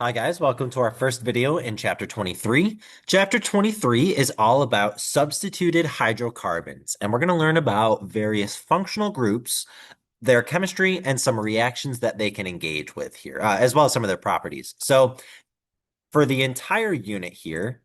Hi guys, welcome to our first video in chapter 23. Chapter 23 is all about substituted hydrocarbons, and we're going to learn about various functional groups, their chemistry, and some reactions that they can engage with here, as well as some of their properties. So for the entire unit here,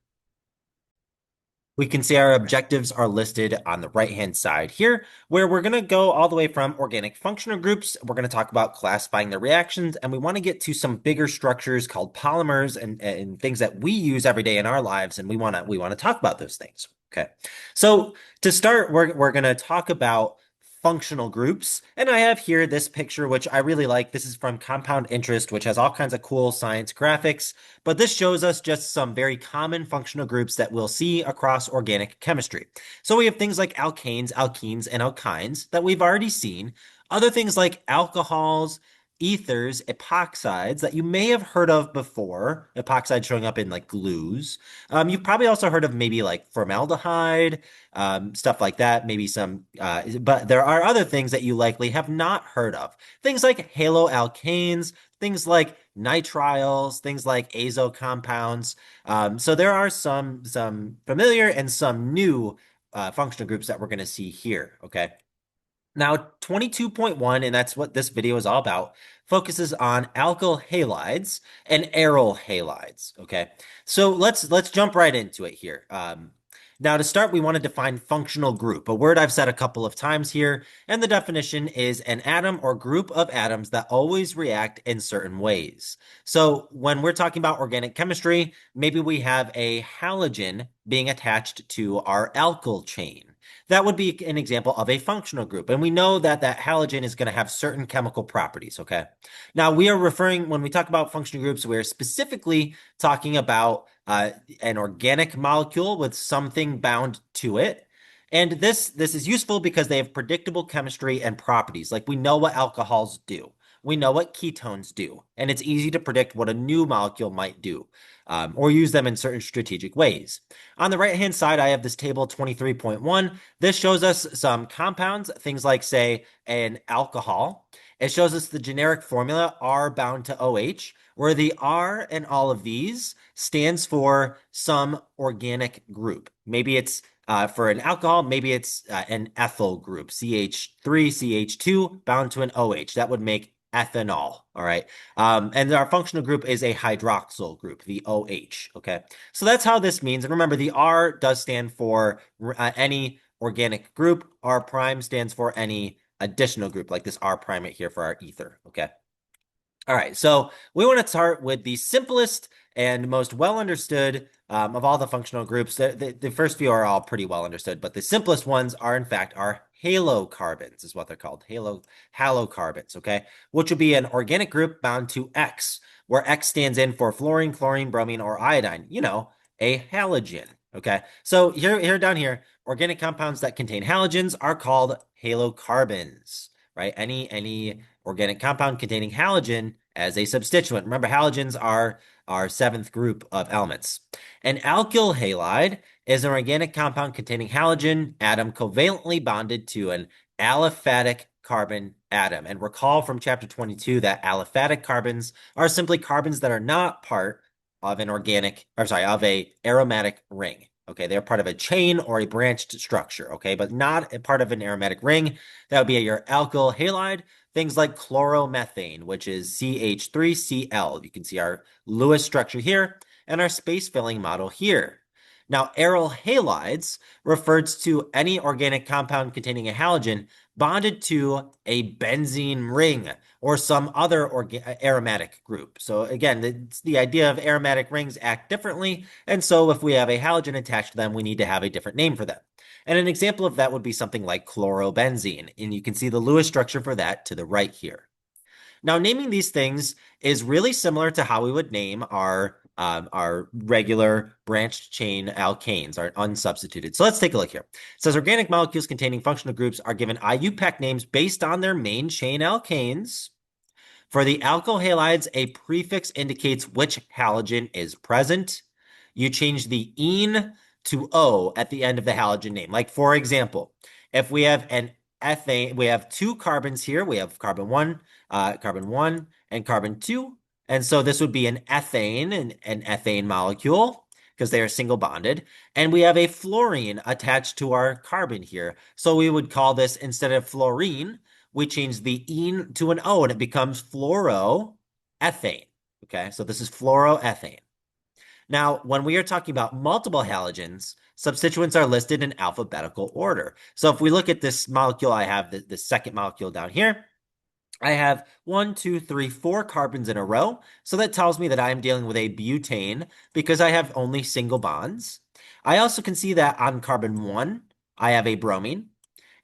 we can see our objectives are listed on the right-hand side here, where we're going to go all the way from organic functional groups. We're going to talk about classifying the reactions, and we want to get to some bigger structures called polymers and things that we use every day in our lives, and we want to talk about those things. Okay. So to start, we're going to talk about functional groups. And I have here this picture, which I really like. This is from Compound Interest, which has all kinds of cool science graphics. But this shows us just some very common functional groups that we'll see across organic chemistry. So we have things like alkanes, alkenes, and alkynes that we've already seen. Other things like alcohols, ethers, epoxides that you may have heard of before. Epoxides showing up in like glues. You've probably also heard of maybe like formaldehyde, stuff like that. Maybe some, but there are other things that you likely have not heard of. Things like haloalkanes, things like nitriles, things like azo compounds. So there are some familiar and some new functional groups that we're going to see here. Okay. Now, 22.1, and that's what this video is all about, focuses on alkyl halides and aryl halides. Okay, so let's jump right into it here. Now, to start, we want to define functional group, a word I've said a couple of times here, and the definition is an atom or group of atoms that always react in certain ways. So when we're talking about organic chemistry, maybe we have a halogen being attached to our alkyl chain. That would be an example of a functional group. And we know that that halogen is going to have certain chemical properties, okay? Now, we are referring, when we talk about functional groups, we're specifically talking about an organic molecule with something bound to it. And this is useful because they have predictable chemistry and properties. Like we know what alcohols do. We know what ketones do. And it's easy to predict what a new molecule might do or use them in certain strategic ways. On the right-hand side, I have this table 23.1. This shows us some compounds, things like, say, an alcohol. It shows us the generic formula R bound to OH, where the R in all of these stands for some organic group. Maybe it's for an alcohol, maybe it's an ethyl group, CH3, CH2 bound to an OH. That would make ethanol. All right. And our functional group is a hydroxyl group, the OH. Okay. So that's how this means. And remember, the R does stand for any organic group. R prime stands for any additional group, like this R prime right here for our ether. Okay. All right, so we want to start with the simplest and most well understood of all the functional groups. The first few are all pretty well understood, but the simplest ones are, in fact, our halocarbons, is what they're called. Halocarbons, okay? Which would be an organic group bound to X, where X stands in for fluorine, chlorine, bromine, or iodine. You know, a halogen. Okay, so here down here, organic compounds that contain halogens are called halocarbons, right? Any organic compound containing halogen as a substituent. Remember, halogens are our seventh group of elements. An alkyl halide is an organic compound containing halogen atom covalently bonded to an aliphatic carbon atom. And recall from chapter 22 that aliphatic carbons are simply carbons that are not part of an of a aromatic ring. Okay, they're part of a chain or a branched structure, okay, but not a part of an aromatic ring. That would be your alkyl halide. Things like chloromethane, which is CH3Cl. You can see our Lewis structure here and our space-filling model here. Now, aryl halides refers to any organic compound containing a halogen bonded to a benzene ring or some other aromatic group. So again, it's the idea of aromatic rings act differently, and so if we have a halogen attached to them, we need to have a different name for them. And an example of that would be something like chlorobenzene, and you can see the Lewis structure for that to the right here. Now, naming these things is really similar to how we would name our regular branched chain alkanes, our unsubstituted. So let's take a look here. It says organic molecules containing functional groups are given IUPAC names based on their main chain alkanes. For the alkyl halides, a prefix indicates which halogen is present. You change the ene to O at the end of the halogen name. Like, for example, if we have an ethane, we have two carbons here. We have carbon one and carbon two, And so this would be an ethane, an ethane molecule, because they are single bonded. And we have a fluorine attached to our carbon here. So we would call this, instead of fluorine, we change the ene to an O and it becomes fluoroethane. Okay, so this is fluoroethane. Now, when we are talking about multiple halogens, substituents are listed in alphabetical order. So if we look at this molecule, I have the second molecule down here. I have 4 carbons in a row. So that tells me that I'm dealing with a butane because I have only single bonds. I also can see that on carbon 1, I have a bromine.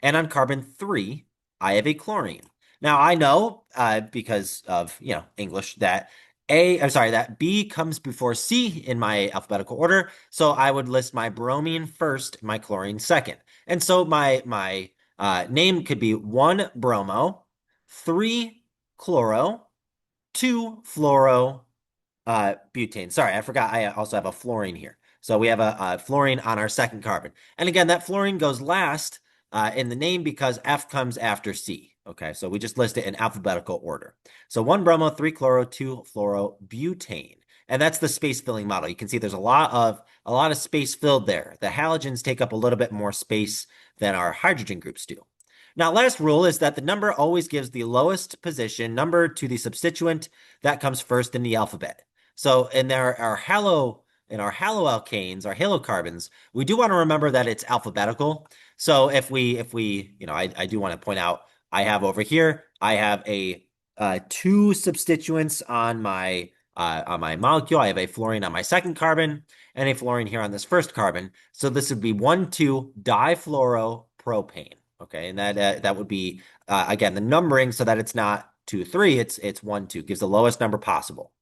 And on carbon 3, I have a chlorine. Now I know because of English that that B comes before C in my alphabetical order. So I would list my bromine first, my chlorine second. And so my name could be 1 bromo, 3 chloro, 2 fluoro, butane. Sorry, I forgot I also have a fluorine here. So we have a fluorine on our second carbon. And again, that fluorine goes last in the name because F comes after C. Okay, so we just list it in alphabetical order. So 1 bromo, 3 chloro, 2 fluoro, butane. And that's the space filling model. You can see there's a lot of space filled there. The halogens take up a little bit more space than our hydrogen groups do. Now, last rule is that the number always gives the lowest position number to the substituent that comes first in the alphabet. So in our haloalkanes, our halocarbons, we do want to remember that it's alphabetical. So I do want to point out, I have over here, I have a two substituents on my molecule. I have a fluorine on my second carbon and a fluorine here on this first carbon. So this would be 1,2-difluoropropane. Okay, and that would be again the numbering so that it's not 2, 3. It's 1, 2. Gives the lowest number possible.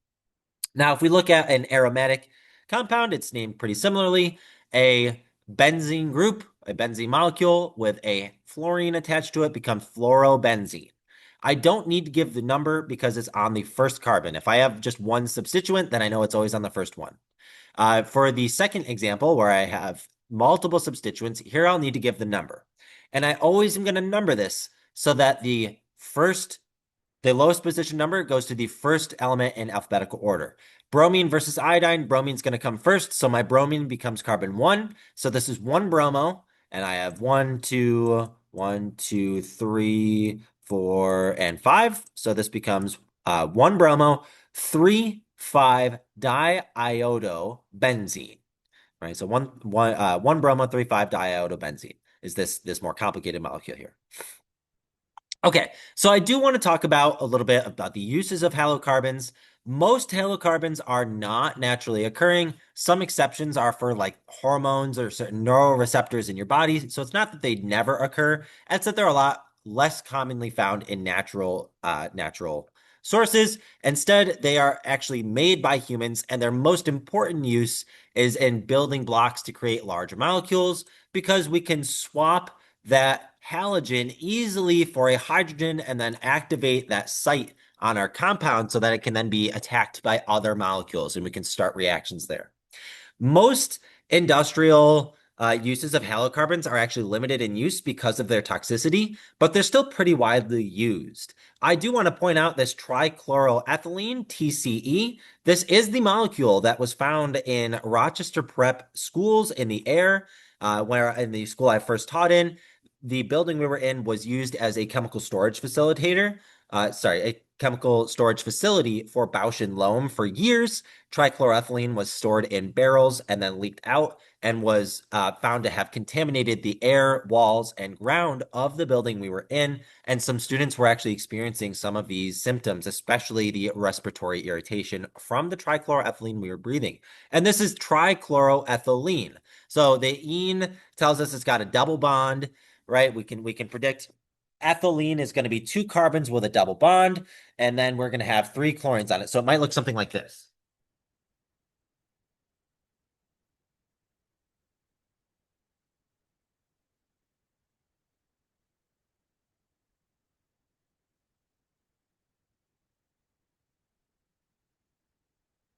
Now, if we look at an aromatic compound, it's named pretty similarly. A benzene group, a benzene molecule with a fluorine attached to it becomes fluorobenzene. I don't need to give the number because it's on the first carbon. If I have just one substituent, then I know it's always on the first one. For the second example, where I have multiple substituents, here I'll need to give the number. And I always am going to number this so that the lowest position number goes to the first element in alphabetical order. Bromine versus iodine, bromine's going to come first, so my bromine becomes carbon 1. So this is 1 bromo, and I have 1, 2, 1, 2, 3, 4, and 5. So this becomes 1 bromo, 3, 5 diiodobenzene. Right, so one bromo, 3, 5 diiodobenzene is this more complicated molecule here. Okay, so I do want to talk about a little bit about the uses of halocarbons. Most halocarbons are not naturally occurring. Some exceptions are for like hormones or certain neuroreceptors in your body. So it's not that they never occur. It's that they're a lot less commonly found in natural sources. Instead, they are actually made by humans, and their most important use is in building blocks to create larger molecules because we can swap that halogen easily for a hydrogen and then activate that site on our compound so that it can then be attacked by other molecules and we can start reactions there. Most industrial uses of halocarbons are actually limited in use because of their toxicity, but they're still pretty widely used. I do want to point out this trichloroethylene, TCE. This is the molecule that was found in Rochester Prep schools in the air, where in the school I first taught in. The building we were in was used as a chemical storage facilitator. A chemical storage facility for Bausch and Lomb for years. Trichloroethylene was stored in barrels and then leaked out and was found to have contaminated the air, walls, and ground of the building we were in. And some students were actually experiencing some of these symptoms, especially the respiratory irritation from the trichloroethylene we were breathing. And this is trichloroethylene. So the ene tells us it's got a double bond, right? We can predict ethylene is going to be 2 carbons with a double bond, and then we're going to have 3 chlorines on it. So it might look something like this.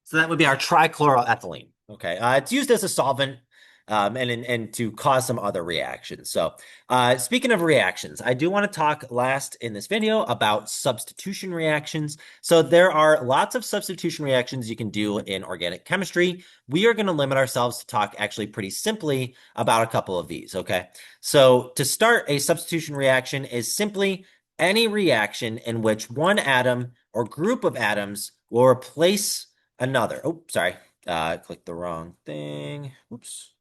So that would be our trichloroethylene. Okay, it's used as a solvent and to cause some other reactions. So, speaking of reactions, I do want to talk last in this video about substitution reactions. So there are lots of substitution reactions you can do in organic chemistry. We are going to limit ourselves to talk actually pretty simply about a couple of these, okay? So to start, a substitution reaction is simply any reaction in which one atom or group of atoms will replace another. Oh, sorry. I clicked the wrong thing. Oops.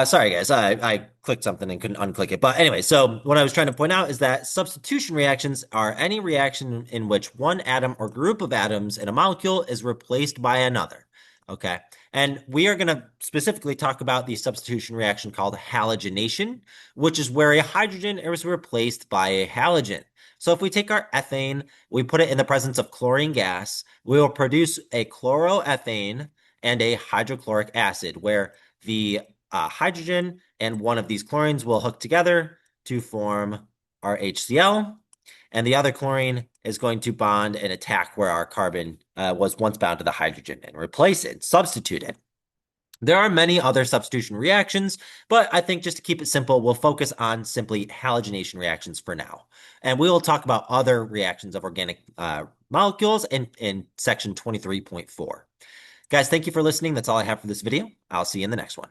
Sorry, guys. I clicked something and couldn't unclick it. But anyway, so what I was trying to point out is that substitution reactions are any reaction in which one atom or group of atoms in a molecule is replaced by another. Okay. And we are going to specifically talk about the substitution reaction called halogenation, which is where a hydrogen is replaced by a halogen. So if we take our ethane, we put it in the presence of chlorine gas, we will produce a chloroethane and a hydrochloric acid, where the hydrogen and one of these chlorines will hook together to form our HCl, and the other chlorine is going to bond and attack where our carbon was once bound to the hydrogen and replace it, substitute it. There are many other substitution reactions, but I think just to keep it simple, we'll focus on simply halogenation reactions for now. And we will talk about other reactions of organic molecules in section 23.4. Guys, thank you for listening. That's all I have for this video. I'll see you in the next one.